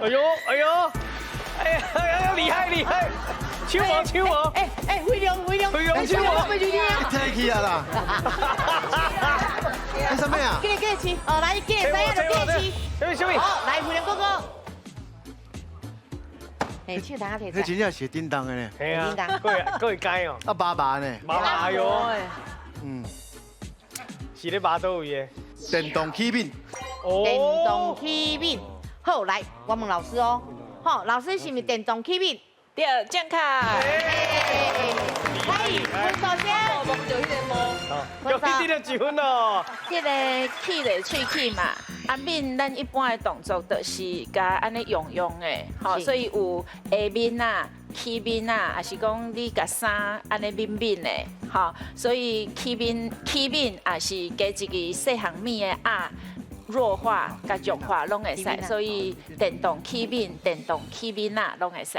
哎呦，哎呦，哎，厉害厉害，抢我抢我，威廉，威廉抢我，飞去啊！天气啊啦！你什么啊？给你吃，哦，来，给你三样的给你吃。什么？好，来，威廉哥哥。哎，去打铁那真正是叮当的呢，系啊，各位解哦，啊爸爸呢？麻麻哟，嗯，是咧麻倒位的，电动起面，电动起面。好，来，我问老师哦。好，老师是不是电动起面？对，健康。可以，分手先。摸就迄个摸。有你的1分哦。迄个起的喙齿嘛，啊面咱一般的动作就是甲安尼用的，吼，所以有下面啊、起面啊，还是讲你甲衫安尼面的，吼，所以起面也是加一个细项面的啊。弱化、甲强化拢会使，所以电动起面、电动起面啊，拢会使。